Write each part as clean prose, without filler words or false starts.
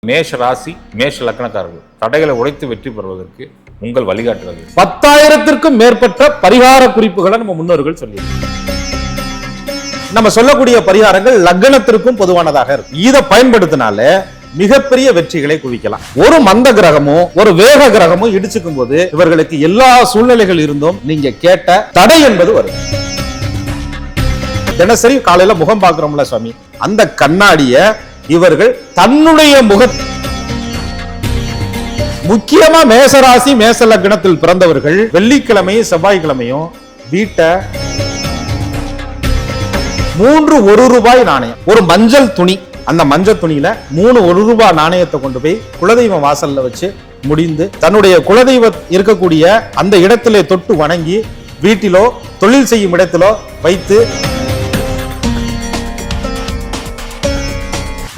மேஷ ராசி மேஷ லக்னக்காரர்கள் தடைகளை உடைத்து வெற்றி பெறுவதற்கு உங்கள் வழிகாட்டுறது 10,000க்கும் மேற்பட்ட பரிகார குறிப்புகளை நம்ம முன்னோர்கள் சொல்லி நம்ம சொல்லக்கூடிய பரிகாரங்கள் லக்னத்திற்கும் பொதுவானதாக இருக்கும். இதை பயன்படுத்தினால மிகப்பெரிய வெற்றிகளை குவிக்கலாம். ஒரு மந்த கிரகமும் ஒரு வேக கிரகமும் இடிச்சுக்கும் போது இவர்களுக்கு எல்லா சூழ்நிலைகள் இருந்தும் நீங்க கேட்ட தடை என்பது வரும். தினசரி காலையில முகம் பார்க்கிறோம்ல சுவாமி, அந்த கண்ணாடிய இவர்கள் தன்னுடைய முக்கியமா மேசராசி மேச லக்னத்தில் பிறந்தவர்கள் வெள்ளிக்கிழமையும் செவ்வாய்க்கிழமையும் வீட்டை 3 1 நாணயம், ஒரு மஞ்சள் துணி, அந்த மஞ்சள் துணியில 3 1 நாணயத்தை கொண்டு போய் குலதெய்வம் வாசல்ல வச்சு முடிந்து தன்னுடைய குலதெய்வம் இருக்கக்கூடிய அந்த இடத்திலே தொட்டு வணங்கி வீட்டிலோ தொழில் செய்யும் இடத்திலோ வைத்து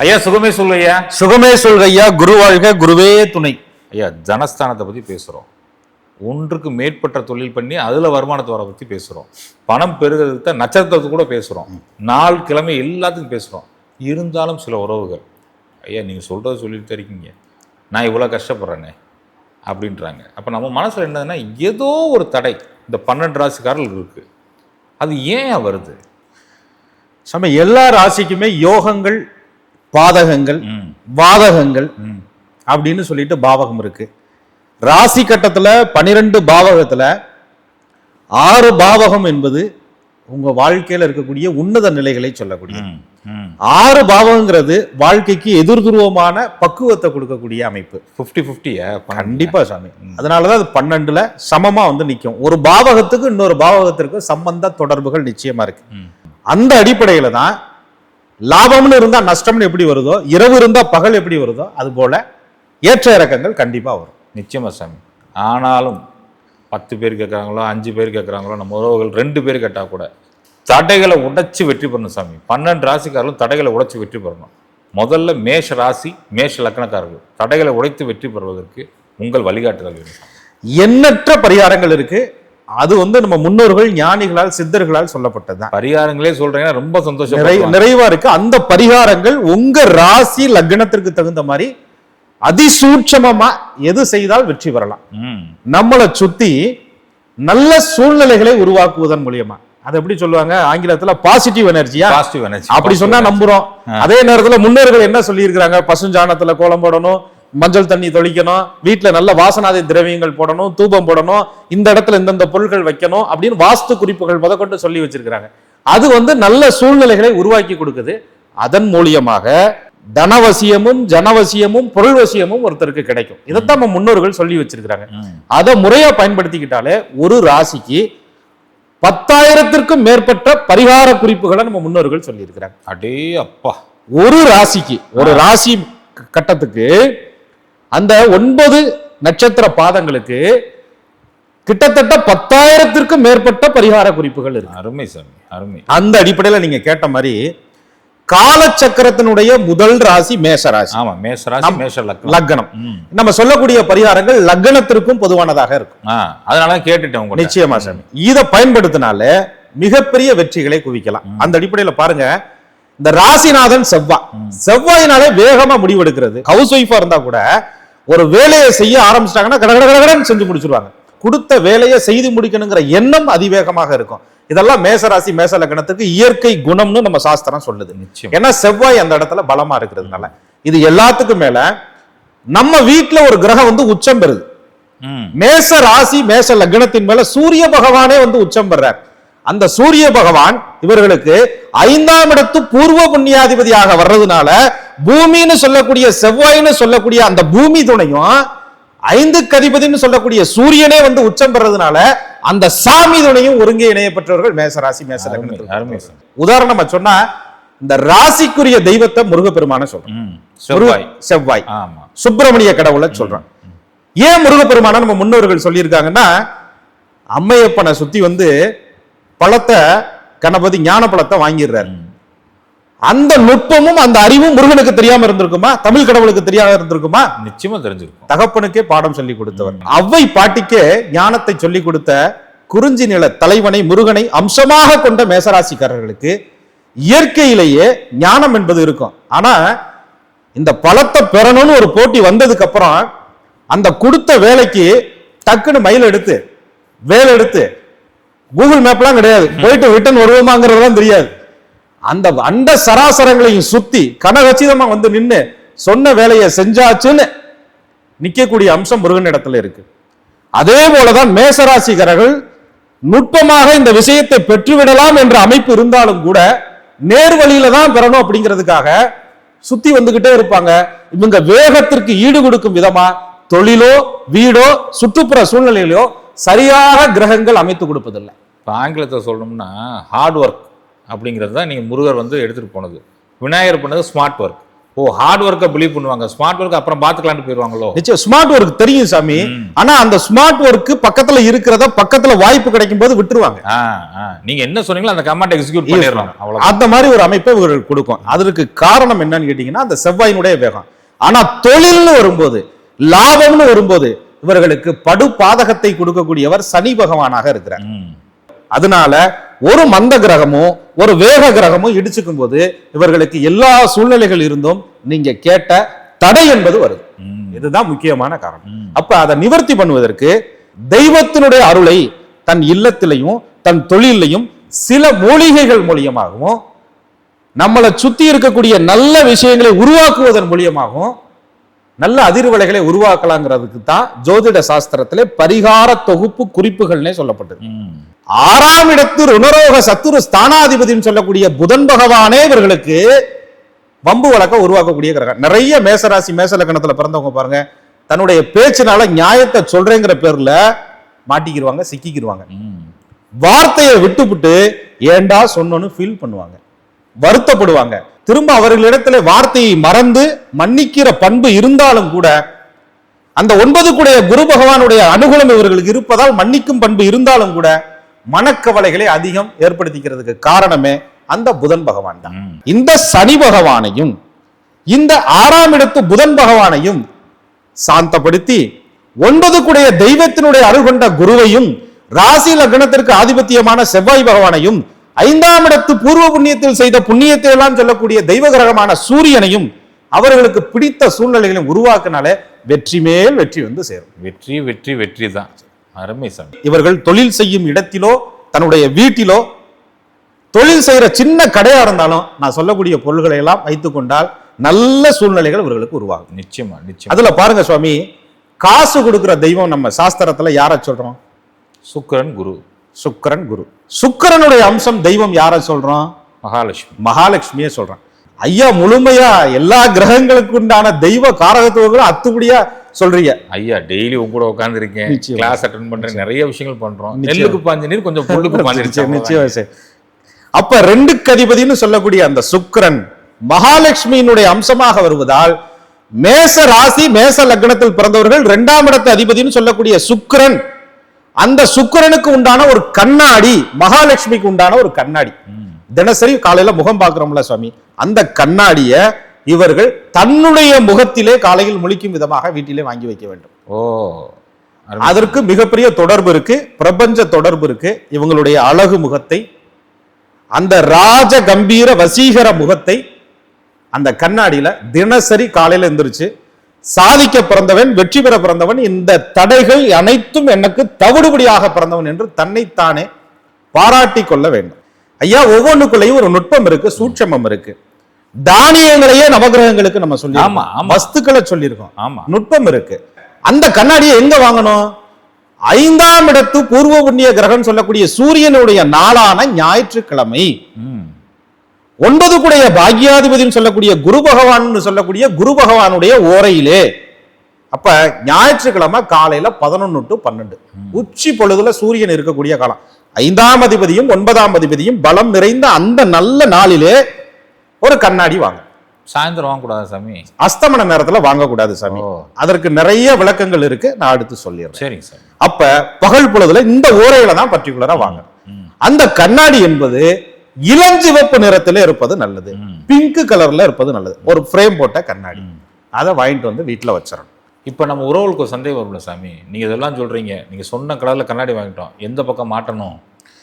ஐயா சுகமே சொல்லையா. சுகமே சொல்கையா, குரு வாழ்க, குருவே துணை. ஐயா ஜனஸ்தானத்தை பத்தி பேசுறோம், ஒன்றுக்கு மேற்பட்ட தொழில் பண்ணி அதுல வருமானத்தை வர பத்தி பேசுறோம், பணம் பெருகிறதுக்கு நட்சத்திரத்தை கூட பேசுறோம், நாள் கிழமை எல்லாத்துக்கும் பேசுறோம். இருந்தாலும் சில உறவுகள் ஐயா நீங்க சொல்றத சொல்லிட்டு இருக்கீங்க, நான் இவ்வளவு கஷ்டப்படுறேனே அப்படின்றாங்க. அப்ப நம்ம மனசுல என்னதுன்னா ஏதோ ஒரு தடை இந்த 12 ராசிக்காரர்கள் இருக்கு. அது ஏன் வருது? எல்லா ராசிக்குமே யோகங்கள் பாதகங்கள் வாதகங்கள் அப்படின்னு சொல்லிட்டு பாவகம் இருக்கு. ராசி கட்டத்துல 12 பாவகத்துல 6 பாவகம் என்பது உங்க வாழ்க்கையில இருக்கக்கூடிய உன்னத நிலைகளை சொல்லக்கூடிய 6 பாவகங்கிறது வாழ்க்கைக்கு எதிர்துருவமான பக்குவத்தை கொடுக்கக்கூடிய அமைப்பு. 50-50 கண்டிப்பா சாமி. அதனாலதான் அது 12ல சமமா வந்து நிற்கும். ஒரு பாவகத்துக்கு இன்னொரு பாவகத்திற்கு சம்பந்த தொடர்புகள் நிச்சயமா இருக்கு. அந்த அடிப்படையில தான் லாபம்னு இருந்தா நஷ்டம்னு எப்படி வருதோ, இரவு இருந்தா பகல் எப்படி வருதோ, அது போல ஏற்ற இறக்கங்கள் கண்டிப்பா வரும். நிச்சயமா சாமி. ஆனாலும் 10 பேர் கேட்கறாங்களோ 5 பேர் கேட்கறாங்களோ, நம்ம உறவுகள் 2 பேர் கேட்டா கூட தடைகளை உடைச்சு வெற்றி பெறணும் சாமி. 12 ராசிக்காரர்களும் தடைகளை உடைச்சு வெற்றி பெறணும். முதல்ல மேஷ ராசி மேஷ லக்னக்காரர்கள் தடைகளை உடைத்து வெற்றி பெறுவதற்கு உங்கள் வழிகாட்டுதல் வேணும். எண்ணற்ற பரிகாரங்கள் இருக்கு. அது வந்து நம்ம முன்னோர்கள் ஞானிகளால் சித்தர்களால் சொல்லப்பட்டதுதான். பரிகாரங்களே சொல்றீங்கன்னா ரொம்ப சந்தோஷம், நிறைவா இருக்கு. அந்த பரிகாரங்கள் உங்க ராசி லக்னத்திற்கு தகுந்த மாதிரி அதிசூட்சமா எது செய்தால் வெற்றி பெறலாம். நம்மளை சுத்தி நல்ல சூழ்நிலைகளை உருவாக்குவதன் மூலியமா, அது எப்படி சொல்லுவாங்க ஆங்கிலத்துல பாசிட்டிவ் எனர்ஜியா, பாசிட்டிவ் எனர்ஜி அப்படி சொன்னா நம்புறோம். அதே நேரத்துல முன்னோர்கள் என்ன சொல்லி இருக்கிறாங்க, பசுஞ்சாணத்துல கோலம் போடணும், மஞ்சள் தண்ணி தொளிக்கணும், வீட்டுல நல்ல வாசனாதி திரவியங்கள் போடணும், தூபம் போடணும், இந்த இடத்துல இந்தந்த பொருட்கள் வைக்கணும் அப்படின்னு வாஸ்து குறிப்புகள் முதற்கொண்டு சொல்லி வச்சிருக்கிறாங்க. அது வந்து நல்ல சூழ்நிலைகளை உருவாக்கி கொடுக்குது. அதன் மூலியமாக தனவசியமும் ஜனவசியமும் பொருள்வசியமும் ஒருத்தருக்கு கிடைக்கும். இதைத்தான் நம்ம முன்னோர்கள் சொல்லி வச்சிருக்கிறாங்க. அதை முறையா பயன்படுத்திக்கிட்டாலே ஒரு ராசிக்கு 10,000க்கும் மேற்பட்ட பரிகார குறிப்புகளை நம்ம முன்னோர்கள் சொல்லி இருக்கிறாங்க. அடே அப்பா, ஒரு ராசிக்கு, ஒரு ராசி கட்டத்துக்கு அந்த 9 நட்சத்திர பாதங்களுக்கு கிட்டத்தட்ட 10,000க்கும் மேற்பட்ட பரிகார குறிப்புகள் இருக்கு. அருமை சாமி, அருமை. அந்த அடிப்படையில் நீங்க கேட்ட மாதிரி காலச்சக்கரத்தினுடைய முதல் ராசி மேஷ ராசி. ஆமா, மேஷ ராசி மேஷ லக்னம். நம்ம சொல்லக்கூடிய பரிகாரங்கள் லக்னத்திற்கும் பொதுவானதாக இருக்கும். அதனால கேட்டுட்டேன். நிச்சயமா சாமி. இதை பயன்படுத்தினால மிகப்பெரிய வெற்றிகளை குவிக்கலாம். அந்த அடிப்படையில் பாருங்க, இந்த ராசிநாதன் செவ்வாயினாலே வேகமா முடிவெடுக்கிறது. ஹவுஸ் ஒய்ஃபா இருந்தா கூட ஒரு வேலையை செய்ய ஆரம்பிச்சிட்டாங்கன்னா கடகடகடன்னு செஞ்சு முடிச்சிருவாங்க. கொடுத்த வேலையை செய்து முடிக்கணுங்கிற எண்ணம் அதிவேகமாக இருக்கும். இதெல்லாம் மேசராசி மேச லக்னத்துக்கு இயற்கை குணம்னு நம்ம சாஸ்திரம் சொல்லுது. ஏன்னா செவ்வாய் அந்த இடத்துல பலமா இருக்கிறதுனால. இது எல்லாத்துக்கும் மேல நம்ம வீட்டுல ஒரு கிரகம் வந்து உச்சம் பெறுது. மேச ராசி மேச லக்னத்தின் மேல சூரிய பகவானே வந்து உச்சம் பெறார். அந்த சூரிய பகவான் இவர்களுக்கு 5ஆம் இடத்து பூர்வ புண்ணியாதிபதியாக வர்றதுனால பூமின்னு சொல்லக்கூடிய செவ்வாயின்னு சொல்லக்கூடிய அந்த பூமி துணையும் 5க்கு அதிபதினு சொல்லக்கூடிய சூரியனே வந்து உச்சம் பெறதுனால அந்த சாமி துணையும் ஒருங்கே இணையப்பட்டவர்கள் மேசராசி மேச லக்னத்தில். உதாரணமா சொன்னா இந்த ராசிக்குரிய தெய்வத்தை முருகப்பெருமான சொல்றோம். செவ்வாய் சுப்பிரமணிய கடவுளை சொல்றோம். ஏன் முருகப்பெருமான நம்ம முன்னோர்கள் சொல்லியிருக்காங்கன்னா, அம்மையப்பனை சுத்தி வந்து பழத்தை கணபதி ஞான பழத்தை வாங்கிடுறாரு. அந்த நுட்பமும் அந்த அறிவும் முருகனுக்கு தெரியாம இருந்திருக்குமா? தமிழ் கடவுளுக்கு தெரியாம இருந்திருக்குமா? நிச்சயமா தெரிஞ்சிருக்கும். தகப்பனுக்கே பாடம் சொல்லி கொடுத்தவர், அவ்வை பாட்டிக்கே ஞானத்தை சொல்லி கொடுத்த குறிஞ்சி நில தலைவனை முருகனை அம்சமாக கொண்ட மேசராசிக்காரர்களுக்கு இயற்கையிலேயே ஞானம் என்பது இருக்கும். ஆனா இந்த பழத்தை பெறணும்னு ஒரு போட்டி வந்ததுக்கு அப்புறம் அந்த கொடுத்த வேலைக்கு டக்குன்னு மயில் எடுத்து வேலை எடுத்து கூகுள் மேப்லாம் கிடையாது, போயிட்டு ரிட்டர்ன் வருவோமாங்கிறதெல்லாம் தெரியாது, அந்த அண்ட சராசரங்களையும் சுத்தி கனகச்சிதமா வந்து நின்று சொன்ன வேலையை செஞ்சாச்சுன்னு நிக்கக்கூடிய அம்சம் முருகன் இடத்துல இருக்கு. அதே போலதான் மேசராசிகர்கள் நுட்பமாக இந்த விஷயத்தை பெற்றுவிடலாம் என்ற அமைப்பு இருந்தாலும் கூட நேர்வழியில தான் பெறணும் அப்படிங்கிறதுக்காக சுத்தி வந்துகிட்டே இருப்பாங்க. இவங்க வேகத்திற்கு ஈடு கொடுக்கும் விதமா தொழிலோ வீடோ சுற்றுப்புற சூழ்நிலையிலோ சரியாக கிரகங்கள் அமைத்து கொடுப்பதில்லை. இப்போ ஆங்கிலத்தை சொல்லணும்னா ஹார்ட் ஒர்க் அப்படிங்கிறது தான் நீங்கள் முருகர் வந்து எடுத்துகிட்டு போனது. விநாயகர் பண்ணது ஸ்மார்ட் ஒர்க். ஓ, ஹார்ட் ஒர்க்கை பிலீவ் பண்ணுவாங்க, ஸ்மார்ட் ஒர்க் அப்புறம் பார்த்துக்கலான்னு போயிடுவாங்களோ? நிச்சயம் ஸ்மார்ட் ஒர்க் தெரியும் சாமி, ஆனா அந்த ஸ்மார்ட் ஒர்க் பக்கத்துல இருக்கிறத பக்கத்துல வாய்ப்பு கிடைக்கும் போது விட்டுருவாங்க. நீங்க என்ன சொன்னீங்களோ அந்த கமாண்ட் எக்ஸிக்யூட் பண்ணிடலாம், அவ்வளவு. அந்த மாதிரி ஒரு அமைப்பை இவர்கள் கொடுக்கும். அதற்கு காரணம் என்னன்னு கேட்டீங்கன்னா அந்த செவ்வாயினுடைய வேகம். ஆனா தொழில்னு வரும்போது, லாபம்னு வரும்போது இவர்களுக்கு படு பாதகத்தை கொடுக்கக்கூடியவர் சனி பகவானாக இருக்கிறார். அதனால ஒரு மந்த கிரகமும் ஒரு வேக கிரகமும் இடிச்சுக்கும் போது இவர்களுக்கு எல்லா சூழ்நிலைகள் இருந்தும் நீங்க கேட்ட தடை என்பது வருது. இதுதான் முக்கியமான காரணம். அப்ப அதை நிவர்த்தி பண்ணுவதற்கு தெய்வத்தினுடைய அருளை தன் இல்லத்திலையும் தன் தொழிலையும் சில மூலிகைகள் மூலியமாகவும் நம்மளை சுத்தி இருக்கக்கூடிய நல்ல விஷயங்களை உருவாக்குவதன் மூலியமாகவும் நல்ல அதிர்வலைகளை உருவாக்கலாங்கிறதுக்கு தான் ஜோதிட சாஸ்திரத்திலே பரிகார தொகுப்பு குறிப்புகள்னே சொல்லப்பட்டது. 6ஆம் இடத்து ருணரோக சத்துரு ஸ்தானாதிபதினு சொல்லக்கூடிய புதன் பகவானே இவர்களுக்கு வம்பு வழக்க உருவாக்கக்கூடிய கிரகம். நிறைய மேசராசி மேச லக்னத்துல பிறந்தவங்க பாருங்க, தன்னுடைய பேச்சினால நியாயத்தை சொல்றேங்கிற பேர்ல மாட்டிக்கிடுவாங்க, சிக்கிக்கிடுவாங்க. வார்த்தையை விட்டுவிட்டு ஏண்டா சொன்னோன்னு ஃபீல் பண்ணுவாங்க, வருத்தப்படுவாங்க. திரும்ப அவர்களிடத்துல வார்த்தையை மறந்து மன்னிக்கிற பண்பு இருந்தாலும் கூட அந்த 9 கூடிய குரு பகவானுடைய அனுகூலம் இவர்களுக்கு இருப்பதால் மன்னிக்கும் பண்பு இருந்தாலும் கூட மனக்கவலைகளை அதிகம் ஏற்படுத்திக்கிறதுக்கு காரணமே அந்த புதன் பகவான் தான். இந்த சனி பகவானையும் இந்த 6ஆம் இடத்து புதன் பகவானையும் சாந்தப்படுத்தி 9 கூடிய தெய்வத்தினுடைய அருள் கொண்ட குருவையும் ராசி லக்னத்திற்கு ஆதிபத்தியமான செவ்வாய் பகவானையும் 5ஆம் இடத்து பூர்வ புண்ணியத்தில் செய்த புண்ணியத்தை எல்லாம் சொல்லக்கூடிய தெய்வ கிரகமான சூரியனையும் அவர்களுக்கு பிடித்த சூழ்நிலைகளையும் உருவாக்கினாலே வெற்றி மேல் வெற்றி வந்து சேரும். வெற்றி வெற்றி வெற்றி தான். அருமை சாமி. இவர்கள் தொழில் செய்யும் இடத்திலோ தன்னுடைய வீட்டிலோ தொழில் செய்யற சின்ன கடையா இருந்தாலும் நான் சொல்லக்கூடிய பொருள்களை எல்லாம் வைத்துக் கொண்டால் நல்ல சூழ்நிலைகள் இவர்களுக்கு உருவாகும். நிச்சயமா நிச்சயம். அதுல பாருங்க சுவாமி, காசு கொடுக்கிற தெய்வம் நம்ம சாஸ்திரத்துல யார சொல்றோம்? சுக்கிரன் குரு. சுக்கிரன் குரு. சுக்கிரனுடைய அம்சம் தெய்வம் யார சொல்றோம்? மகாலட்சுமி. மகாலட்சுமியே சொல்றேன். ஐயா முழுமையா எல்லா கிரகங்களுக்கு உண்டான தெய்வ காரகத்துவங்களும் அத்துபடியா சொல்றீங்க. ஐயா டெய்லி உங்க கூட உட்கார்ந்து இருக்கேன், கிளாஸ் அட்டெண்ட் பண்றேன், நிறைய விஷயங்கள் பண்றோம். நெல்லுக்கு பாஞ்ச நீர் கொஞ்சம் புல்லுக்கு பாஞ்சிருச்சு. நிச்சயம். அப்ப 2க்கு அதிபதினு சொல்லக்கூடிய அந்த சுக்கிரன் மகாலட்சுமியினுடைய அம்சமாக வருவதால் மேச ராசி மேச லக்னத்தில் பிறந்தவர்கள் 2ஆம் இடத்து அதிபதினு சொல்லக்கூடிய சுக்கிரன், அந்த சுக்கிரனுக்கு உண்டான ஒரு கண்ணாடி, மகாலட்சுமிக்கு உண்டான ஒரு கண்ணாடி. தினசரி காலையில முகம் பார்க்கிறோம்ல சுவாமி, அந்த கண்ணாடிய இவர்கள் தன்னுடைய முகத்திலே காலையில் முழிக்கும் விதமாக வீட்டிலே வாங்கி வைக்க வேண்டும். ஓ, அதற்கு மிகப்பெரிய தொடர்பு இருக்கு, பிரபஞ்ச தொடர்பு இருக்கு. இவங்களுடைய அழகு முகத்தை, அந்த ராஜ கம்பீர வசீகர முகத்தை அந்த கண்ணாடியில தினசரி காலையில எந்திரிச்சு சாதிக்க பிறந்தவன், வெற்றி பெற பிறந்தவன், இந்த தடைகள் அனைத்தும் எனக்கு தவிடுபடியாக பிறந்தவன் என்று தன்னைத்தானே பாராட்டி கொள்ள வேண்டும். ஐயா ஒவ்வொன்றுக்குள்ளேயும் ஒரு நுட்பம் இருக்கு, சூட்சமம் இருக்கு. தானியங்களையே நவகிரகங்களுக்கு நம்ம சொல்லி வஸ்துக்களை சொல்லியிருக்கோம், நுட்பம் இருக்கு. அந்த கண்ணாடியை எங்க வாங்கணும்? 5ஆம் இடத்து பூர்வ புண்ணிய கிரகம் சொல்லக்கூடிய சூரியனுடைய நாளான ஞாயிற்றுக்கிழமை 9 கூடிய பாக்யாதிபதினு சொல்லக்கூடிய குரு பகவான் சொல்லக்கூடிய குரு பகவானுடைய ஓரையிலே, அப்ப ஞாயிற்றுக்கிழமை காலையில 11 to 12 உச்சி பொழுதுல சூரியன் இருக்கக்கூடிய காலம். 5ஆம் அதிபதியும் 9ஆம் அதிபதியும் பலம் நிறைந்த அந்த நல்ல நாளிலே ஒரு கண்ணாடி வாங்க. சாயந்தரம் வாங்கக்கூடாது சாமி, அஸ்தமன நேரத்துல வாங்கக்கூடாது சாமி. அதற்கு நிறைய விளக்கங்கள் இருக்கு, நான் அடுத்து சொல்லிடுறேன். சரிங்க சார். அப்ப பகல் பொழுதுல இந்த ஓரையில தான் பர்டிகுலரா வாங்க. அந்த கண்ணாடி என்பது இளஞ்சிவப்பு நிறத்துல இருப்பது நல்லது, பிங்க் கலர்ல இருப்பது நல்லது. ஒரு ஃப்ரேம் போட்ட கண்ணாடி, அதை வாங்கிட்டு வந்து வீட்டுல வச்சிடணும். இப்ப நம்ம உறவுகளுக்கு ஒரு சந்தேகம் வரும்ல சாமி, நீங்க இதெல்லாம் சொல்றீங்க, நீங்க சொன்ன கலர்ல கண்ணாடி வாங்கிட்டோம், எந்த பக்கம் மாட்டணும்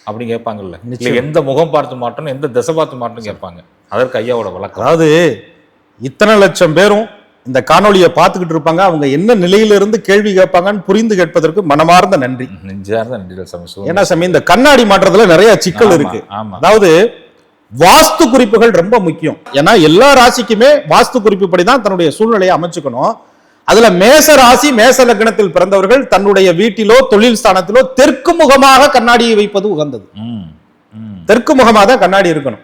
அப்படின்னு கேட்பாங்கல்ல, எந்த முகம் பார்த்து மாட்டணும், எந்த திசை பார்த்து மாட்டணும் கேட்பாங்க. அதற்கு ஐயாவோட வழக்கம். அதாவது இத்தனை லட்சம் பேரும் இந்த காணொளியை பார்த்துக்கிட்டு இருப்பாங்க. அவங்க என்ன நிலையிலிருந்து கேள்வி கேட்பாங்கன்னு புரிந்து கேட்பதற்கு மனமார்ந்த நன்றி. நெஞ்சார்ந்த நன்றிகள் சாமி. ஏன்னா சாமி, இந்த கண்ணாடி மாற்றத்துல நிறைய சிக்கல் இருக்கு. அதாவது வாஸ்து குறிப்புகள் ரொம்ப முக்கியம். ஏன்னா எல்லா ராசிக்குமே வாஸ்து குறிப்புப்படி தான் தன்னுடைய சூழ்நிலையை அமைச்சுக்கணும். அதுல மேச ராசி மேச லக்னத்தில் பிறந்தவர்கள் தன்னுடைய வீட்டிலோ தொழில் ஸ்தானத்திலோ தெற்கு முகமாக கண்ணாடியை வைப்பது உகந்தது. தெற்கு முகமாக தான் கண்ணாடி இருக்கணும்.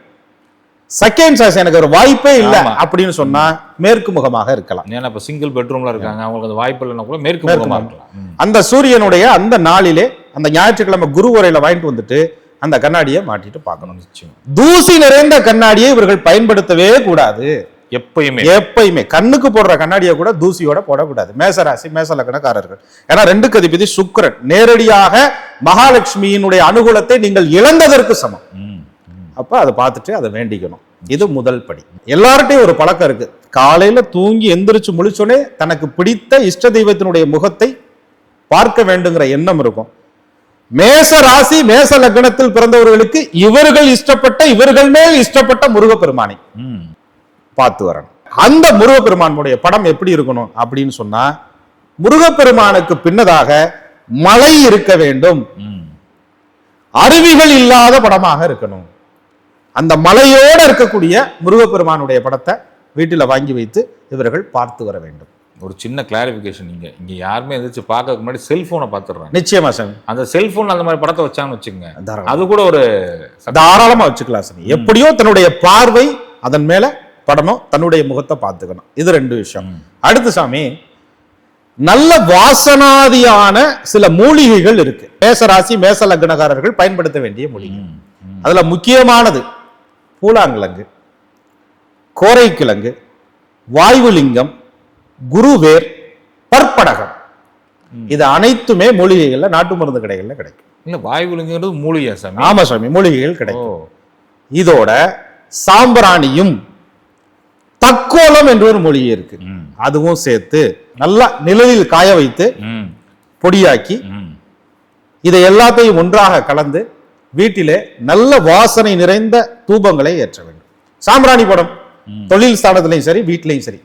செகண்ட் சாய்ஸ் எனக்கு ஒரு வாய்ப்பே இல்லை அப்படின்னு சொன்னா மேற்கு முகமாக இருக்கலாம். ஏன்னா இப்ப சிங்கிள் பெட்ரூம்ல இருக்காங்க, அவங்களுக்கு அந்த வாய்ப்பு இல்லைன்னா கூட மேற்கு முகமாக இருக்கலாம். அந்த சூரியனுடைய அந்த நாளிலே அந்த ஞாயிற்றுக்கிழமை குரு உரையில வாங்கிட்டு வந்துட்டு அந்த கண்ணாடியை மாட்டிட்டு பார்க்கணும். நிச்சயம் தூசி நிறைந்த கண்ணாடியை இவர்கள் பயன்படுத்தவே கூடாது. எப்பயுமே கண்ணுக்கு போடுற கண்ணாடியை கூட தூசியோட போடக்கூடாது. மேசராசி மேச லக்னக்காரர்கள், ஏன்னா 2க்கு அதிபதி சுக்கிரன், நேரடியாக மகாலட்சுமியினுடைய அனுகூலத்தை நீங்கள் இழந்ததற்கு சமம். அப்ப அதை பார்த்துட்டு அதை வேண்டிக்கணும். இது முதல் படி. எல்லார்ட்டையும் ஒரு பழக்கம் இருக்கு. காலையில தூங்கி எந்திரிச்சு முழிச்சோடனே தனக்கு பிடித்த இஷ்ட தெய்வத்தினுடைய முகத்தை பார்க்க வேண்டுங்கிற எண்ணம் இருக்கும். மேச ராசி மேச லக்னத்தில் பிறந்தவர்களுக்கு இவர்கள் மேல் இஷ்டப்பட்ட முருகப்பெருமானை பார்த்து வரணும். அந்த முருகப்பெருமானுடைய படம் எப்படி இருக்கணும் அப்படின்னு சொன்னா, முருகப்பெருமானுக்கு பின்னதாக மலை இருக்க வேண்டும், அருவிகள் இல்லாத படமாக இருக்கணும். அந்த மலையோட இருக்கக்கூடிய முருகப்பெருமானுடைய படத்தை வீட்டில் வாங்கி வைத்து இவர்கள் பார்த்து வர வேண்டும். ஒரு சின்ன கிளாரிபிகேஷன், இங்க யாருமே எந்திரிச்சு பார்க்க முன்னாடி செல்போனை பார்த்துடுறாங்க. நிச்சயமா சாமி, அந்த செல்போன் அந்த மாதிரி படத்தை வச்சாங்கன்னு வச்சுங்க, அது கூட ஒரு தாராளமா வச்சுக்கலாம் சாமி. எப்படியோ தன்னுடைய பார்வை அதன் மேல படணும், தன்னுடைய முகத்தை பார்த்துக்கணும். இது 2 விஷயம். அடுத்து சாமி, நல்ல வாசனாதியான சில மூலிகைகள் இருக்கு. மேசராசி மேச லக்னக்காரர்கள் பயன்படுத்த வேண்டிய மூலிகை. அதுல முக்கியமானது பூலாங்கிழங்கு, கோரைக்கிழங்கு, வாயுலிங்கம், குருவேர், பற்படகம். இது அனைத்துமே மூலிகைகள்ல நாட்டு மருந்து கடைகள்ல கிடைக்கும். இல்ல வாயுலிங்கிறது மூலிகை சாமி? ஆமா சாமி, மூலிகைகள் கிடைக்கும். இதோட சாம்பிராணியும் தக்கோலம் என்ற ஒரு மூலிகை இருக்கு, அதுவும் சேர்த்து நல்லா நிழலில் காய வைத்து பொடியாக்கி இதை எல்லாத்தையும் ஒன்றாக கலந்து வீட்டிலே நல்ல வாசனை நிறைந்த தூபங்களை ஏற்ற வேண்டும். சாம்பிராணி படம் தொழில் ஸ்தானத்திலையும் சரி வீட்டிலையும் சரி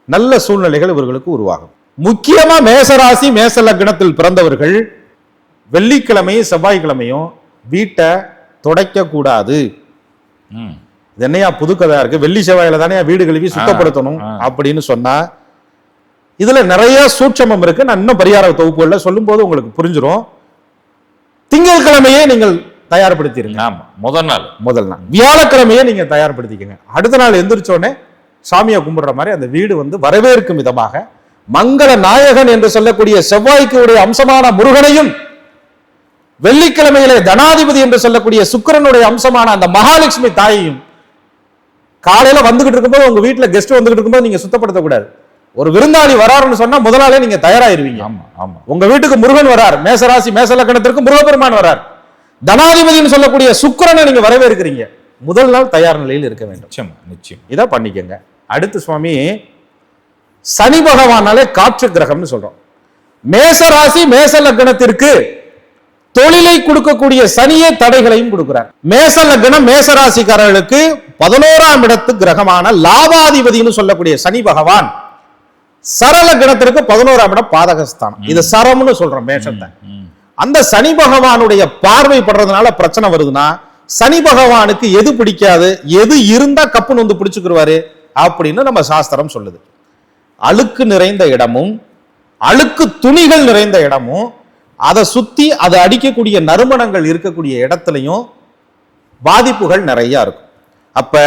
நல்ல சூழ்நிலைகள் இவர்களுக்கு உருவாகும். முக்கியமா மேசராசி மேச லக்னத்தில் பிறந்தவர்கள் வெள்ளிக்கிழமையும் செவ்வாய்க்கிழமையும் வீட்டை துடைக்க கூடாது. இது என்னையா புதுக்கதா இருக்கு, வெள்ளி செவ்வாயில தானே வீடு கழுவி சுத்தப்படுத்தணும் அப்படின்னு சொன்னா இதுல நிறைய சூட்சமம் இருக்கு. நான் இன்னும் பரிகார தொகுப்புகள்ல சொல்லும் போது உங்களுக்கு புரிஞ்சிடும். திங்கட்கிழமையே நீங்கள் தயார்படுத்திருங்க. முதல் நாள் வியாழக்கிழமையே நீங்க தயார்படுத்திக்கங்க. அடுத்த நாள் எந்திரிச்சோடனே சாமியை கும்பிடுற மாதிரி அந்த வீடு வரவேற்கும் விதமாக மங்கள நாயகன் என்று சொல்லக்கூடிய செவ்வாய்க்கு அம்சமான முருகனையும், வெள்ளிக்கிழமையிலே தனாதிபதி என்று சொல்லக்கூடிய சுக்கிரனுடைய அம்சமான அந்த மகாலட்சுமி தாயையும் காலையில வந்துகிட்டு இருக்கும்போது உங்க வீட்டுல கெஸ்ட் வந்துகிட்டு இருக்கும்போது நீங்க சுத்தப்படுத்தக்கூடாது. ஒரு விருந்தாளி வராருன்னு சொன்னா முதலாளே நீங்க தயாராயிருவீங்க. உங்க வீட்டுக்கு முருகன் வரார், மேசராசி மேச லக்னத்திற்கு முருகப்பெருமான் வரார், தனாதிபதினு சொல்லக்கூடிய சுக்கிரனை நீங்க வரவேற்கிறீங்க, முதல் நாள் தயார் நிலையில் இருக்க வேண்டும். நிச்சயம் இதை பண்ணிக்கங்க. அடுத்து சுவாமி, சனி பகவானாலே காற்று கிரகம்னு சொல்றோம். மேசராசி மேச லக்னத்திற்கு தொழிலை கொடுக்கக்கூடிய சனியே தடைகளையும் கொடுக்கிறார். மேச லக்னம் மேசராசிக்காரர்களுக்கு 11ஆம் இடத்து கிரகமான லாபாதிபதினு சொல்லக்கூடிய சனி பகவான் சரலக்னத்திற்கு 11ஆம் இடம் பாதகஸ்தானம். இது சரம்னு சொல்றோம் மேஷத்தை. அந்த சனி பகவானுடைய பார்வை படுறதுனால பிரச்சனை வருதுன்னா, சனி பகவானுக்கு எது பிடிக்காது, எது இருந்தா கப்புன்னு பிடிச்சுக்குருவாரு அப்படின்னு நம்ம சாஸ்திரம் சொல்லுது. அழுக்கு நிறைந்த இடமும் அழுக்கு துணிகள் நிறைந்த இடமும் அதை சுத்தி அதை அடிக்கக்கூடிய நறுமணங்கள் இருக்கக்கூடிய இடத்துலையும் பாதிப்புகள் நிறைய இருக்கும். அப்ப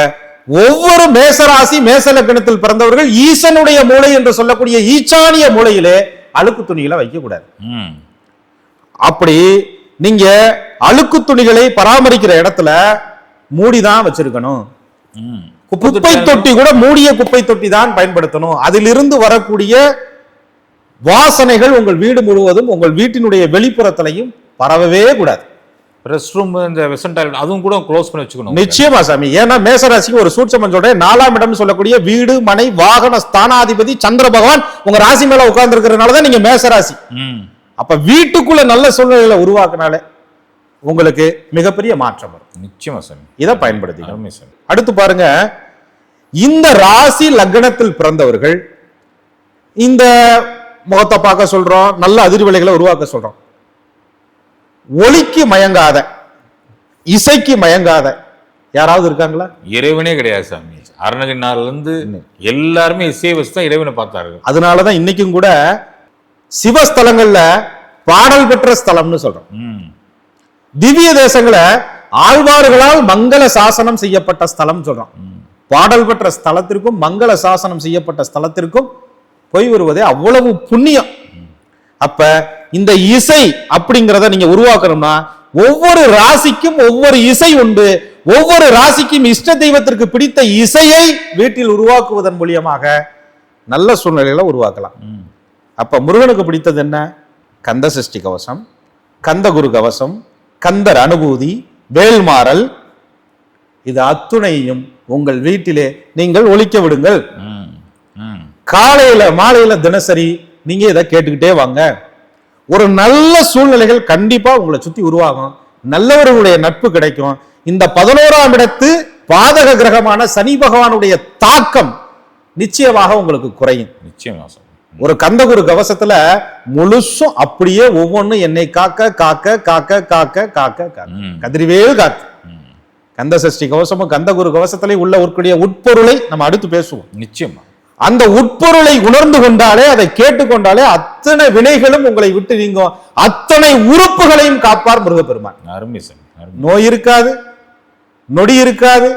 ஒவ்வொரு மேசராசி மேச லக்னத்தில் பிறந்தவர்கள் ஈசனுடைய மூளை என்று சொல்லக்கூடிய ஈச்சானிய மூளையிலே அழுக்கு துணிகளை வைக்க கூடாது. அப்படி நீங்க அழுக்கு துணிகளை பராமரிக்கிற இடத்துல மூடிதான் வச்சிருக்கணும். குப்பை தொட்டி கூட மூடிய குப்பை தொட்டி தான் பயன்படுத்தணும். அதிலிருந்து வரக்கூடிய வாசனைகள் உங்கள் வீடு முழுவதும் உங்கள் வீட்டினுடைய வெளிப்புறத்திலையும் பரவவே கூடாது. ரெஸ்ட் ரூம், இந்த வெஸ்டர்ன் டாய்லெட் அதுவும் கூட க்ளோஸ் பண்ணி வச்சுக்கணும். நிச்சயமா சாமி. ஏன்னா மேசராசிக்கு ஒரு சூட்சமம் சொல்றேன். 4ஆம் இடம் சொல்லக்கூடிய வீடு மனை வாகன ஸ்தானாதிபதி சந்திர பகவான் உங்க ராசி மேல உட்கார்ந்து இருக்கிறதுனாலதான் நீங்க மேசராசி. அப்ப வீட்டுக்குள்ள நல்ல சூழ்நிலைகளை உருவாக்குனாலே உங்களுக்கு மிகப்பெரிய மாற்றம் வரும். நிச்சயமா சாமி. இதை பயன்படுத்தி அடுத்து பாருங்க, இந்த ராசி லக்னத்தில் பிறந்தவர்கள் இந்த முகத்தை பார்க்க சொல்றோம், நல்ல அதிர்வலைகளை உருவாக்க சொல்றோம். ஒளிக்கு மயங்காத, இசைக்கு மயங்காத யாராவது இருக்காங்களா? இறைவனே கிடையாது சாமி. அருணகிரிநாதர்ல இருந்து எல்லாருமே இசையை வச்சு தான் இறைவனை பார்த்தார்கள். அதனாலதான் இன்னைக்கும் கூட சிவஸ்தலங்கள்ல பாடல் பெற்ற ஸ்தலம்னு சொல்றோம். திவ்ய தேசங்களை ஆழ்வார்களால் மங்கள சாசனம் செய்யப்பட்ட ஸ்தலம் சொல்றோம். பாடல் பெற்ற ஸ்தலத்திற்கும் மங்கள சாசனம் செய்யப்பட்ட ஸ்தலத்திற்கும் போய் வருவதே அவ்வளவு புண்ணியம். அப்ப இந்த இசை அப்படிங்கிறத நீங்க உருவாக்கணும்னா ஒவ்வொரு ராசிக்கும் ஒவ்வொரு இசை உண்டு. ஒவ்வொரு ராசிக்கும் இஷ்ட தெய்வத்திற்கு பிடித்த இசையை வீட்டில் உருவாக்குவதன் மூலியமாக நல்ல சூழ்நிலைகளை உருவாக்கலாம். அப்ப முருகனுக்கு பிடித்தது என்ன? கந்த சஷ்டி கவசம், கந்த குரு கவசம், கந்தர் அனுபூதி, வேல்மாறல், இது அத்துணையும் உங்கள் வீட்டிலே நீங்கள் ஒலிக்க விடுங்கள். காலையில மாலையில தினசரி நீங்க இதை கேட்டுக்கிட்டே வாங்க. ஒரு நல்ல சூழ்நிலைகள் கண்டிப்பா உங்களை சுத்தி உருவாகும். நல்லவர்களுடைய நட்பு கிடைக்கும். இந்த 11ஆம் இடத்து பாதக கிரகமான சனி பகவானுடைய தாக்கம் நிச்சயமாக உங்களுக்கு குறையும். நிச்சயமா. ஒரு கந்தகுரு கவசத்துல முழுசும் அப்படியே ஒவ்வொன்றும் என்னை காக்க காக்க காக்க காக்க காக்க காக்க கதிரிவேல் காத்து. கந்த சஷ்டி கவசமும் கந்தகுரு கவசத்திலே உள்ள உட்பொருளை நம்ம அடுத்து பேசுவோம். நிச்சயமா. அந்த உட்பொருளை உணர்ந்து கொண்டாலே, அதை கேட்டுக்கொண்டாலே அத்தனை வினைகளும் உங்களை விட்டு நீங்கும். அத்தனை உறுப்புகளையும் காப்பார் முருகப்பெருமான். அருமை சாமி. நோய் இருக்காது, நொடி இருக்காது,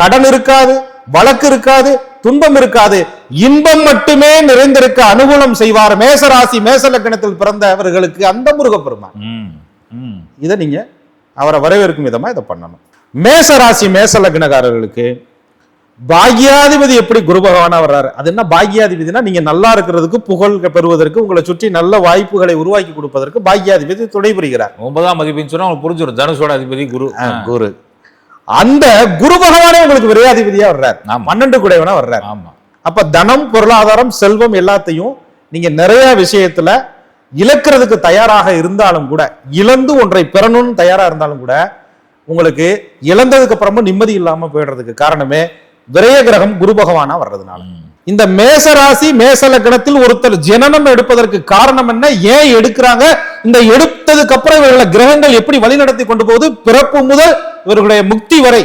கடன் இருக்காது, வழக்கு இருக்காது, துன்பம் இருக்காது, இன்பம் மட்டுமே நிறைந்திருக்க அனுகூலம் செய்வார் மேசராசி மேச லக்னத்தில் பிறந்தவர்களுக்கு அந்த முருகப்பெருமான். இதை நீங்க அவரை வரவேற்கும் விதமா இதை பண்ணணும். மேசராசி மேச லக்னக்காரர்களுக்கு பாக்யாதிபதி எப்படி குரு பகவானா வர்றாரு? அது என்ன பாக்யாதிபதினா, நீங்க நல்லா இருக்கிறதுக்கு, புகழ் பெறுவதற்கு, உங்களை சுற்றி நல்ல வாய்ப்புகளை உருவாக்கி கொடுப்பதற்கு பாக்யாதிபதி துணை புரிகிறார். 9ஆம் அதிபதினு சொன்னா உங்களுக்கு புரிஞ்சிடும். தனுஷோட அதிபதி குரு. குரு அந்த குரு பகவானே உங்களுக்கு விரையாதிபதியா வர்றார். 12 குடையவனா வர்றார். ஆமா. அப்ப தனம், பொருளாதாரம், செல்வம் எல்லாத்தையும் நீங்க நிறைய விஷயத்துல இழக்கிறதுக்கு தயாராக இருந்தாலும் கூட, இழந்து ஒன்றை பெறணும்னு தயாரா இருந்தாலும் கூட, உங்களுக்கு இழந்ததுக்கு அப்புறமும் நிம்மதி இல்லாம போயிடுறதுக்கு காரணமே விரய கிரகம் குரு பகவானா வர்றதுனால. இந்த மேசராசி மேச லக்னத்தில் ஒருத்தர் ஜனனம் எடுப்பதற்கு காரணம் என்ன? ஏன் எடுக்கிறாங்க? இந்த எடுத்ததுக்கு அப்புறம் இவர்களை கிரகங்கள் எப்படி வழிநடத்தி கொண்டு போகுது? பிறப்பு முதல் இவர்களுடைய முக்தி வரை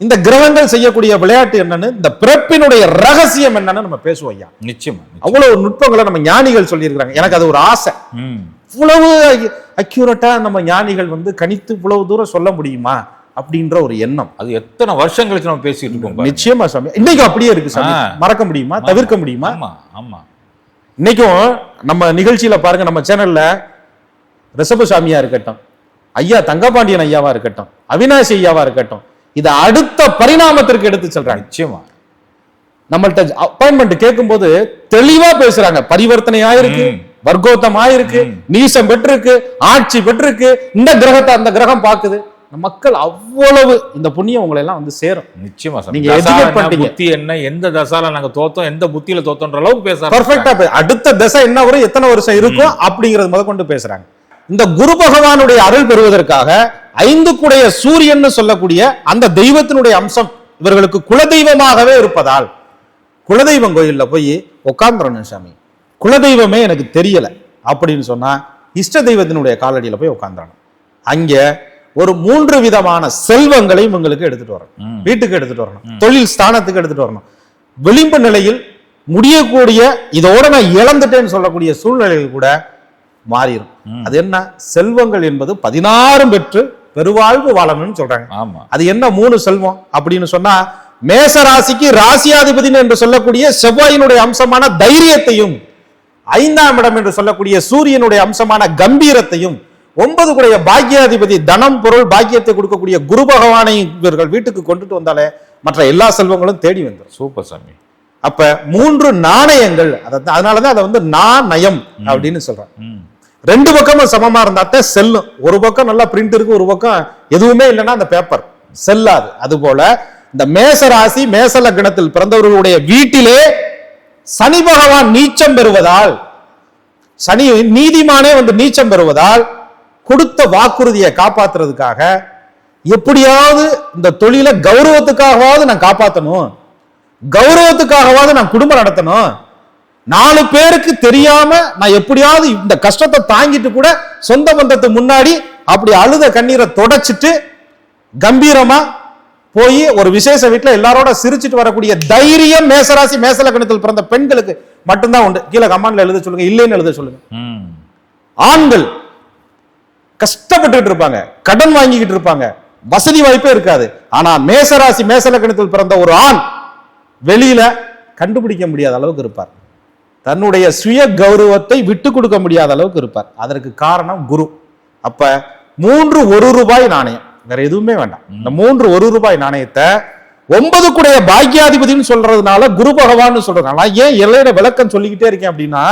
இந்த கிரகங்கள் செய்யக்கூடிய விளையாட்டு என்னன்னு, இந்த பிறப்பினுடைய ரகசியம் என்னன்னு நம்ம பேசுவோம் ஐயா. நிச்சயமா. அவ்வளவு நுட்பங்களை நம்ம ஞானிகள் சொல்லியிருக்கிறாங்க. எனக்கு அது ஒரு ஆசை. இவ்வளவு அக்யூரேட்டா நம்ம ஞானிகள் கணித்து இவ்வளவு தூரம் சொல்ல முடியுமா அப்படின்ற ஒரு எண்ணம். அது எத்தனை வருஷம் கழிச்சு நம்ம பேசிட்டு இருக்கோம். நிச்சயமா சாமி. இன்னைக்கும் அப்படியே இருக்கு சாமி. மறக்க முடியுமா? தவிர்க்க முடியுமா? ஆமா. இன்னைக்கும் நம்ம நிகழ்ச்சியில பாருங்க, நம்ம சேனல்ல ரிஷபசாமியா இருக்கட்டும், ஐயா தங்கபாண்டியன் ஐயாவா இருக்கட்டும், அவினாசி ஐயாவா இருக்கட்டும், இதை அடுத்த பரிணாமத்திற்கு எடுத்து சொல்றாங்க. நிச்சயமா. நம்மள்ட்ட அப்பாயின்மெண்ட் கேட்கும் போது தெளிவா பேசுறாங்க. பரிவர்த்தனை ஆயிருக்கு, வர்க்கோத்தம் ஆயிருக்கு, நீசம் பெற்றிருக்கு, ஆட்சி பெற்றிருக்கு, இந்த கிரகத்தை அந்த கிரகம் பாக்குது. மக்கள் அவ்வளவு இந்த புண்ணியம் உங்களை எல்லாம் சேரும். நிச்சயமா. நீங்க எஜுகேட் பண்ணிட்டீங்க. புத்தி என்ன, எந்த தசால நாங்க தோத்தோம், எந்த புத்தியில தோத்தோன்ற அளவுக்கு பேசுறாங்க. பெர்ஃபெக்ட்டா அடுத்த தசை என்ன வரும், எத்தனை வருஷம் இருக்கும் அப்படிங்கறது முத கொண்டு பேசுறாங்க. இந்த குரு பகவானுடைய அருள் பெறுவதற்காக 5 குடைய சூரியன் சொல்லக்கூடிய அந்த தெய்வத்தினுடைய அம்சம் இவர்களுக்கு குலதெய்வமாகவே இருப்பதால், குலதெய்வம் கோயில்ல போய் உட்கார்ந்துறணும் சாமி, குலதெய்வமே எனக்கு தெரியல அப்படின்னு சொன்னா இஷ்ட தெய்வத்தினுடைய காலடியில போய் உட்கார்ந்துறணும். அங்க ஒரு 3 விதமான செல்வங்களையும் உங்களுக்கு எடுத்துட்டு வரணும். வீட்டுக்கு எடுத்துட்டு வரணும், தொழில் ஸ்தானத்துக்கு எடுத்துட்டு வரணும். விளிம்பு நிலையில் முடியக்கூடிய இதோட நான் இழந்துட்டேன்னு சொல்லக்கூடிய சூழ்நிலைகள் கூட மாறிடும். அது என்ன? செல்வங்கள் என்பது 16 பெற்று பெருவாழ்வு வாழணும்னு சொல்றாங்க. அது என்ன 3 செல்வம் அப்படின்னு சொன்னா, மேச ராசிக்கு ராசியாதிபதி என்று சொல்லக்கூடிய செவ்வாயினுடைய அம்சமான தைரியத்தையும், 5ஆம் இடம் என்று சொல்லக்கூடிய சூரியனுடைய அம்சமான கம்பீரத்தையும், 9 குடைய பாக்கியாதிபதி தனம் பொருள் பாக்கியத்தை கொடுக்கக்கூடிய குரு பகவானை இவர்கள் வீட்டுக்கு கொண்டுட்டு வந்தாலே மற்ற எல்லா செல்வங்களும் தேடி வந்துடும். சூப்பர் சாமி. அப்ப 3 நாணயங்கள், அதனாலதான் அதை நாணயம் அப்படின்னு சொல்றாங்க. 2 பக்கமும் சமமா இருந்தாத்தான் செல்லும். ஒரு பக்கம் நல்லா பிரிண்ட் இருக்கு, ஒரு பக்கம் எதுவுமே இல்லைன்னா அந்த பேப்பர் செல்லாது. அது போல இந்த மேச ராசி மேச லக்னத்தில் பிறந்தவர்களுடைய வீட்டிலே சனி பகவான் நீச்சம் பெறுவதால், சனி நீதிமானே நீச்சம் பெறுவதால், கொடுத்த வாக்குறுதியை காப்பாற்றுறதுக்காக எப்படியாவது இந்த தொழிலை கௌரவத்துக்காகவாவது நான் காப்பாற்றணும், கௌரவத்துக்காகவாவது நான் குடும்பம் நடத்தணும், 4 பேருக்கு தெரியாம நான் எப்படியாவது இந்த கஷ்டத்தை தாங்கிட்டு கூட சொந்த பந்தத்து முன்னாடி அப்படி அழுத கண்ணீரை தொடச்சிட்டு கம்பீரமா போய் ஒரு விசேஷ வீட்டுல எல்லாரோட சிரிச்சிட்டு வரக்கூடிய தைரியம் மேசராசி மேசலக்கணத்தில் பிறந்த பெண்களுக்கு மட்டும்தான் உண்டு. கீழே கமெண்ட்ல எழுத சொல்லுங்க, இல்லைன்னு எழுத சொல்லுங்க. ஆண்கள் கஷ்டப்பட்டுட்டு இருப்பாங்க, கடன் வாங்கிக்கிட்டு இருப்பாங்க, வசதி வாய்ப்பே இருக்காது. ஆனா மேசராசி மேசலக்கணத்தில் பிறந்த ஒரு ஆண் வெளியில கண்டுபிடிக்க முடியாத அளவுக்கு இருப்பார். தன்னுடைய சுய கௌரவத்தை விட்டு கொடுக்க முடியாத அளவுக்கு இருப்பார். அதற்கு காரணம் குரு. அப்ப 3 1 நாணயம், வேற எதுவுமே வேண்டாம். இந்த 3 1 நாணயத்தை 9 கூடைய பாக்கியாதிபதினு சொல்றதுனால குரு பகவான் சொல்றதுனால ஏன் எல்லையோட விளக்கம் சொல்லிக்கிட்டே இருக்கேன் அப்படின்னா,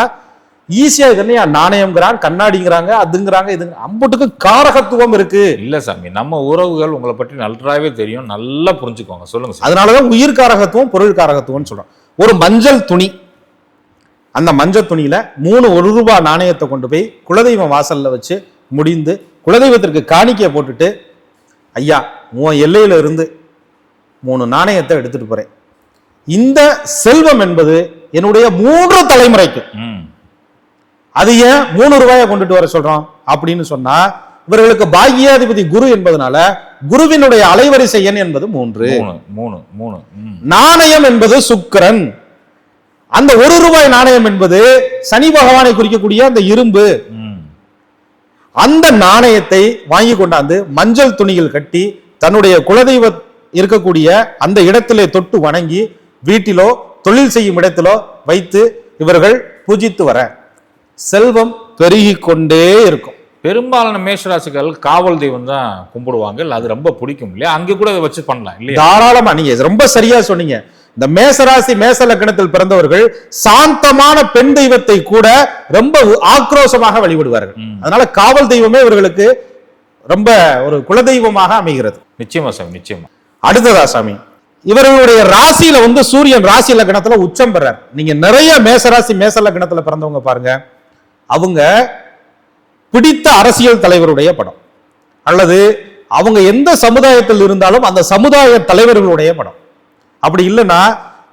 ஈஸியா இதனையா நாணயம்ங்கிறான், கண்ணாடிங்கிறாங்க, அதுங்கிறாங்க, இது அம்புட்டுக்கு காரகத்துவம் இருக்கு. இல்ல சாமி, நம்ம உறவுகள் உங்களை பற்றி நன்றாவே தெரியும், நல்லா புரிஞ்சுக்கோங்க. சொல்லுங்க. அதனாலதான் உயிர் காரகத்துவம் பொருள் காரகத்துவம் சொல்றோம். ஒரு மஞ்சள் துணி, அந்த மஞ்சள் துணியில 3 1 நாணயத்தை கொண்டு போய் குலதெய்வம் வாசல்ல வச்சு முடிந்து குலதெய்வத்திற்கு காணிக்கையை போட்டுட்டு, ஐயா உன் எல்லையில இருந்து 3 நாணயத்தை எடுத்துட்டு போறேன். இந்த செல்வம் என்பது என்னுடைய 3 தலைமுறைக்கு. அது ஏன் 3 ரூபாயை கொண்டுட்டு வர சொல்றோம் அப்படின்னு சொன்னா, இவர்களுக்கு பாக்கியாதிபதி குரு என்பதனால குருவினுடைய அலைவரிசை எண் என்பது 3. நாணயம் என்பது சுக்கிரன். அந்த 1 ரூபாய் நாணயம் என்பது சனி பகவானை குறிக்கக்கூடிய அந்த இரும்பு. அந்த நாணயத்தை வாங்கி கொண்டாந்து மஞ்சள் துணியில் கட்டி தன்னுடைய குலதெய்வ இருக்கக்கூடிய அந்த இடத்திலே தொட்டு வணங்கி வீட்டிலோ தொழில் செய்யும் இடத்திலோ வைத்து இவர்கள் பூஜித்து வர செல்வம் பெருகி கொண்டே இருக்கும். பெரும்பாலான மேஷராசிகள் காவல் தெய்வம் தான் கும்பிடுவாங்க. அது ரொம்ப பிடிக்கும் இல்லையா? அங்க கூட அதை வச்சு பண்ணலாம் இல்லையா? தாராளமா. நீங்க ரொம்ப சரியா சொன்னீங்க. இந்த மேசராசி மேச லக்னத்தில் பிறந்தவர்கள் சாந்தமான பெண் தெய்வத்தை கூட ரொம்ப ஆக்ரோஷமாக வழிபடுவார்கள். அதனால காவல் தெய்வமே இவர்களுக்கு ரொம்ப ஒரு குலதெய்வமாக அமைகிறது. நிச்சயமா சாமி, நிச்சயமா. அடுத்ததா சாமி, இவர்களுடைய ராசியில சூரியன் ராசி லக்னத்துல உச்சம் பெறார். நீங்க நிறைய மேசராசி மேச லக்னத்துல பிறந்தவங்க பாருங்க, அவங்க பிடித்த அரசியல் தலைவருடைய படம் அல்லது அவங்க எந்த சமுதாயத்தில் இருந்தாலும் அந்த சமுதாய தலைவர்களுடைய படம், அப்படி இல்லைன்னா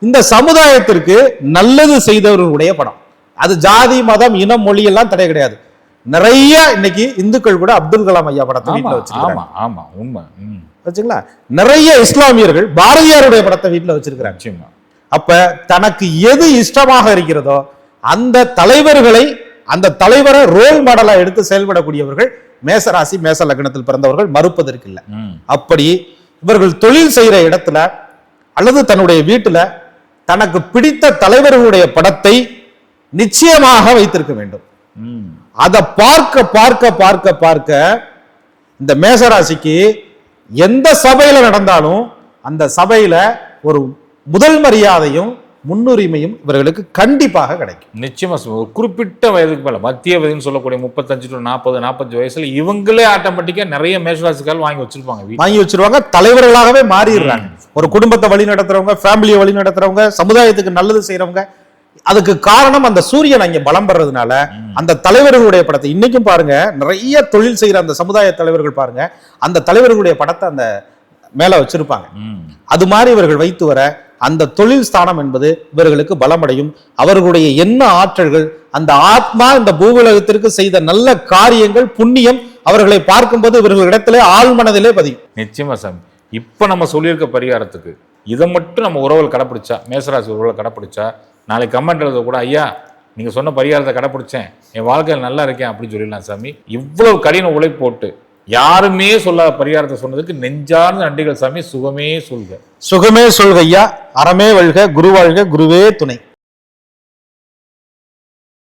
இந்த சமுதாயத்திற்கு நல்லது செய்தவர்களுடைய படம். அது ஜாதி மதம் இனம் மொழி எல்லாம் தடை கிடையாது. நிறைய இன்னைக்கு இந்துக்கள் கூட அப்துல் கலாம் ஐயா படத்தை வீட்டுல வச்சுங்களா. நிறைய இஸ்லாமியர்கள் பாரதியாருடைய படத்தை வீட்டுல வச்சிருக்கிறாங்க. அப்ப தனக்கு எது இஷ்டமாக இருக்கிறதோ அந்த தலைவர்களை, அந்த தலைவரை ரோல் மாடலா எடுத்து செயல்படக்கூடியவர்கள் மேசராசி மேச லக்னத்தில் பிறந்தவர்கள், மறுப்பதற்கு இல்லை. அப்படி இவர்கள் தொழில் செய்யற இடத்துல அல்லது தன்னுடைய வீட்டுல தனக்கு பிடித்த தலைவர்களுடைய படத்தை நிச்சயமாக வைத்திருக்க வேண்டும். அதை பார்க்க பார்க்க பார்க்க பார்க்க இந்த மேசராசிக்கு எந்த சபையில நடந்தாலும் அந்த சபையில ஒரு முதல் மரியாதையும் முன்னுரிமையும் இவர்களுக்கு கண்டிப்பாக கிடைக்கும். நிச்சயமா. ஒரு குறிப்பிட்ட வயதுக்கு மேல, மத்திய வயதுன்னு சொல்லக்கூடிய 35 to 40 45 வயசுல இவங்களே ஆட்டோமேட்டிக்கா நிறைய மேஷராசிகள் வாங்கி வச்சிருவாங்க. தலைவர்களாகவே மாறிடுறாங்க. ஒரு குடும்பத்தை வழி நடத்துறவங்க, ஃபேமிலியை வழி நடத்துறவங்க, சமுதாயத்துக்கு நல்லது செய்யறவங்க. அதுக்கு காரணம் அந்த சூரியன் அங்கே பலம் பெறதுனால அந்த தலைவர்களுடைய படத்தை இன்னைக்கும் பாருங்க, நிறைய தொழில் செய்யற அந்த சமுதாய தலைவர்கள் பாருங்க, அந்த தலைவர்களுடைய படத்தை அந்த மேல வச்சிருப்பாங்க. அது மாதிரி இவர்கள் வைத்து வர அந்த தொழில் ஸ்தானம் என்பது இவர்களுக்கு பலமடையும். அவர்களுடைய என்ன ஆற்றல்கள், அந்த ஆத்மா இந்த பூவுலகத்திற்கு செய்த நல்ல காரியங்கள், புண்ணியம் அவர்களை பார்க்கும்போது இவர்களிடத்திலே ஆழ்மனதிலே பதியும். நிச்சயமா சாமி. இப்ப நம்ம சொல்லியிருக்க பரிகாரத்துக்கு இதை மட்டும் நம்ம உறவுகள் கடைப்பிடிச்சா, மேசராசி உறவுகளை கடைப்பிடிச்சா, நாளைக்கு கமெண்ட் எழுத கூட, ஐயா நீங்க சொன்ன பரிகாரத்தை கடைப்பிடிச்சேன், என் வாழ்க்கையில் நல்லா இருக்கேன் அப்படின்னு சொல்லிடலாம் சாமி. இவ்வளவு கடின உழைப்பு போட்டு யாருமே சொல்லாத பரிகாரத்தை சொன்னதுக்கு நெஞ்சார்ந்த நன்றிகள் சாமி. சுகமே சொல்க. சுகமே சொல்க ஐயா. அறமே வழ்க, குரு வாழ்க, குருவே துணை.